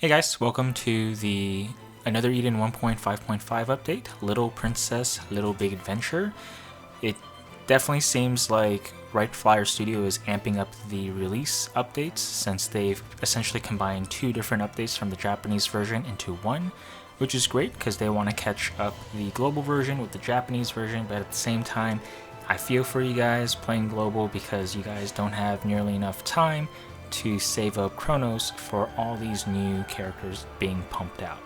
Hey guys, welcome to the another Eden 1.5.5 update, Little Princess, Little Big Adventure. It definitely seems like Right Flyer Studio is amping up the release updates since they've essentially combined two different updates from the Japanese version into one, which is great because they want to catch up the global version with the Japanese version, but at the same time, I feel for you guys playing global because you guys don't have nearly enough time to save up Chronos for all these new characters being pumped out.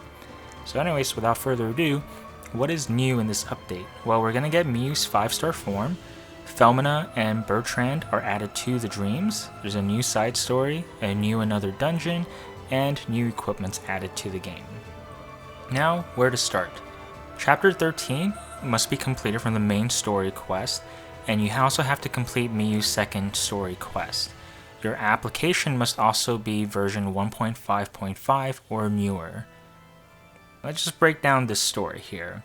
So anyways, without further ado, what is new in this update? Well, we're going to get Miyu's 5-star form. Felmina and Bertrand are added to the dreams. There's a new side story, a new another dungeon, and new equipments added to the game. Now, where to start? Chapter 13 must be completed from the main story quest, and you also have to complete Miyu's second story quest. Your application must also be version 1.5.5 or newer. Let's just break down this story here.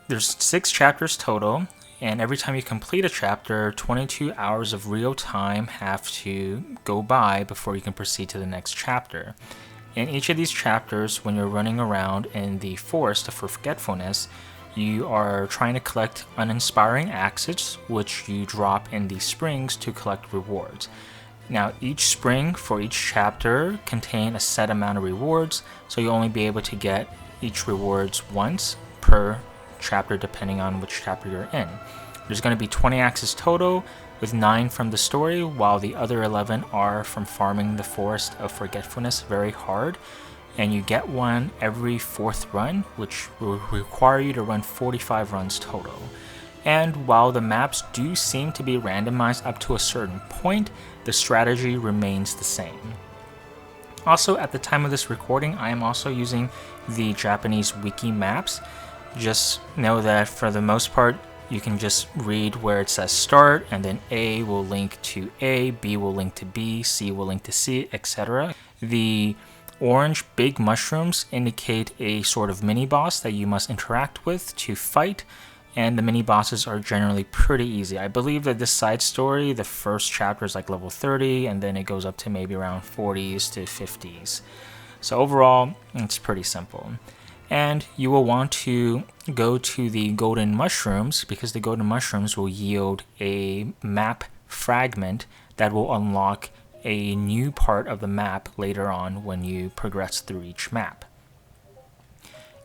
There's 6 chapters total, and every time you complete a chapter, 22 hours of real time have to go by before you can proceed to the next chapter. In each of these chapters, when you're running around in the Forest of Forgetfulness, you are trying to collect uninspiring axes, which you drop in the springs to collect rewards. Now, each spring for each chapter contain a set amount of rewards, so you'll only be able to get each rewards once per chapter depending on which chapter you're in. There's going to be 20 axes total, with 9 from the story, while the other 11 are from farming the Forest of Forgetfulness very hard, and you get one every 4th run, which will require you to run 45 runs total. And while the maps do seem to be randomized up to a certain point, the strategy remains the same. Also, at the time of this recording, I am also using the Japanese wiki maps. Just know that for the most part, you can just read where it says start, and then A will link to A, B will link to B, C will link to C, etc. The orange big mushrooms indicate a sort of mini-boss that you must interact with to fight, and the mini-bosses are generally pretty easy. I believe that this side story, the first chapter is like level 30, and then it goes up to maybe around 40s to 50s. So overall, it's pretty simple. And you will want to go to the golden mushrooms, because the golden mushrooms will yield a map fragment that will unlock a new part of the map later on when you progress through each map.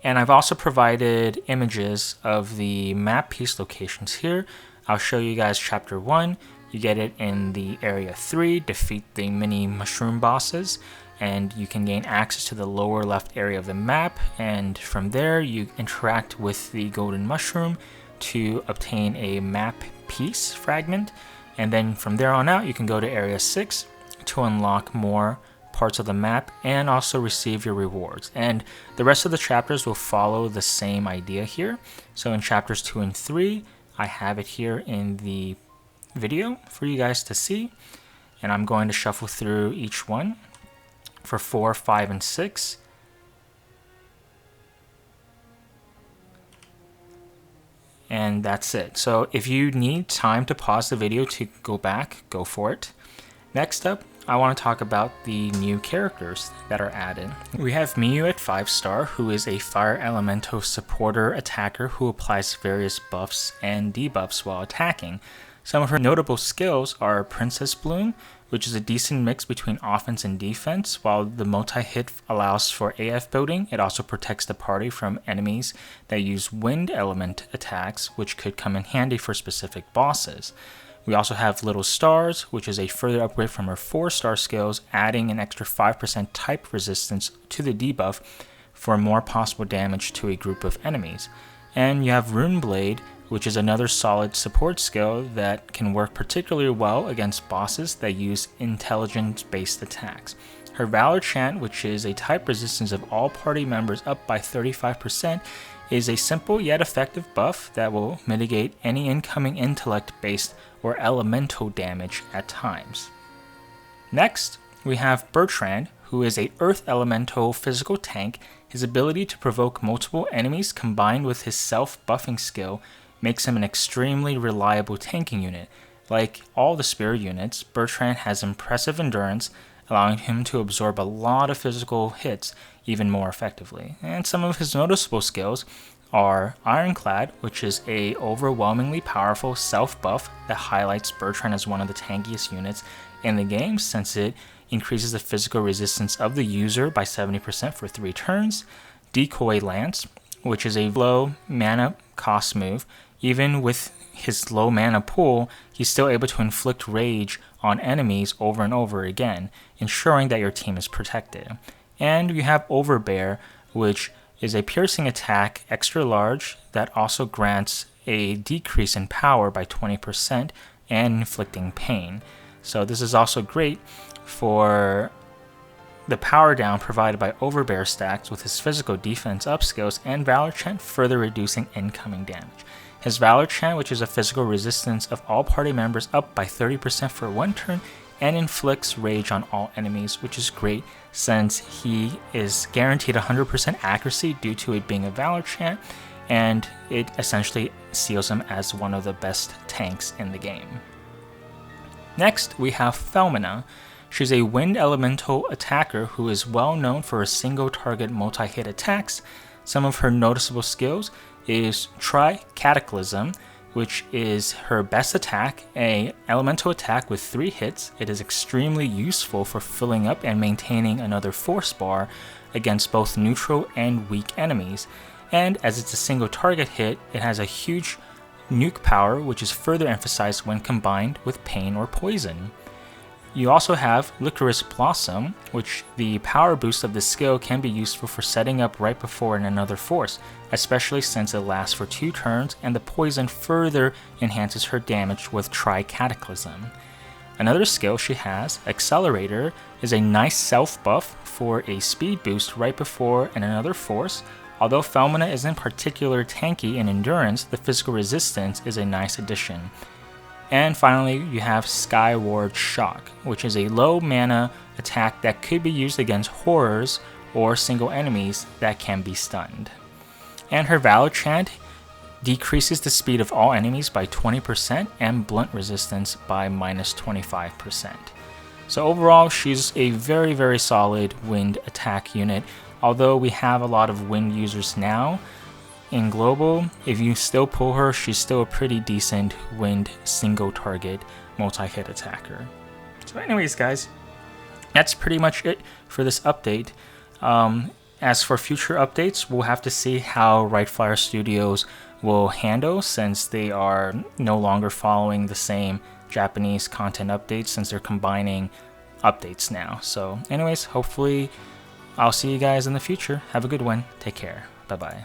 And I've also provided images of the map piece locations here. I'll show you guys chapter 1. You get it in the area 3, defeat the mini mushroom bosses, and you can gain access to the lower left area of the map, and from there you interact with the golden mushroom to obtain a map piece fragment, and then from there on out you can go to area 6 to unlock more parts of the map and also receive your rewards. And the rest of the chapters will follow the same idea here. So in chapters 2 and 3, I have it here in the video for you guys to see, and I'm going to shuffle through each one for 4, 5, and 6. And that's it. So if you need time to pause the video to go back, go for it. Next up, I want to talk about the new characters that are added. We have Miyu at 5-star, who is a Fire Elemental supporter attacker who applies various buffs and debuffs while attacking. Some of her notable skills are Princess Bloom, which is a decent mix between offense and defense. While the multi-hit allows for AF building, it also protects the party from enemies that use wind element attacks, which could come in handy for specific bosses. We also have Little Stars, which is a further upgrade from her 4-star skills, adding an extra 5% type resistance to the debuff for more possible damage to a group of enemies. And you have Rune Blade, which is another solid support skill that can work particularly well against bosses that use intelligence-based attacks. Her Valor Chant, which is a type resistance of all party members up by 35%, is a simple yet effective buff that will mitigate any incoming intellect-based or elemental damage at times. Next, we have Bertrand, who is a Earth Elemental physical tank. His ability to provoke multiple enemies combined with his self-buffing skill makes him an extremely reliable tanking unit. Like all the Spirit units, Bertrand has impressive endurance, allowing him to absorb a lot of physical hits even more effectively. And some of his noticeable skills are Ironclad, which is a overwhelmingly powerful self-buff that highlights Bertrand as one of the tankiest units in the game, since it increases the physical resistance of the user by 70% for 3 turns. Decoy Lance, which is a low mana cost move. Even with his low mana pool, he's still able to inflict rage on enemies over and over again, ensuring that your team is protected. And you have Overbear, which is a piercing attack extra large that also grants a decrease in power by 20% and inflicting pain. So this is also great for the power down provided by Overbear stacks with his physical defense up skills and Valor Chant further reducing incoming damage. His Valor Chant, which is a physical resistance of all party members up by 30% for 1 turn, and inflicts rage on all enemies, which is great since he is guaranteed 100% accuracy due to it being a Valor Chant, and it essentially seals him as one of the best tanks in the game. Next, we have Felmina. She's a wind elemental attacker who is well known for her single target multi-hit attacks. Some of her noticeable skills is Cataclysm, which is her best attack, a elemental attack with 3 hits. It is extremely useful for filling up and maintaining another force bar against both neutral and weak enemies. And as it's a single target hit, it has a huge nuke power, which is further emphasized when combined with pain or poison. You also have Licorice Blossom, which the power boost of the skill can be useful for setting up right before another force, especially since it lasts for 2 turns and the poison further enhances her damage with Cataclysm. Another skill she has, Accelerator, is a nice self buff for a speed boost right before another force. Although Felmina isn't particularly tanky in endurance, the physical resistance is a nice addition. And finally, you have Skyward Shock, which is a low mana attack that could be used against horrors or single enemies that can be stunned. And her Valor Chant decreases the speed of all enemies by 20% and blunt resistance by minus 25%. So overall, she's a very solid wind attack unit. Although we have a lot of wind users now, in global, if you still pull her, she's still a pretty decent wind single target multi-hit attacker. So anyways guys, that's pretty much it for this update. As for future updates, we'll have to see how Rightfire Studios will handle, since they are no longer following the same Japanese content updates, since they're combining updates now. So anyways, hopefully I'll see you guys in the future. Have a good one. Take care. Bye bye.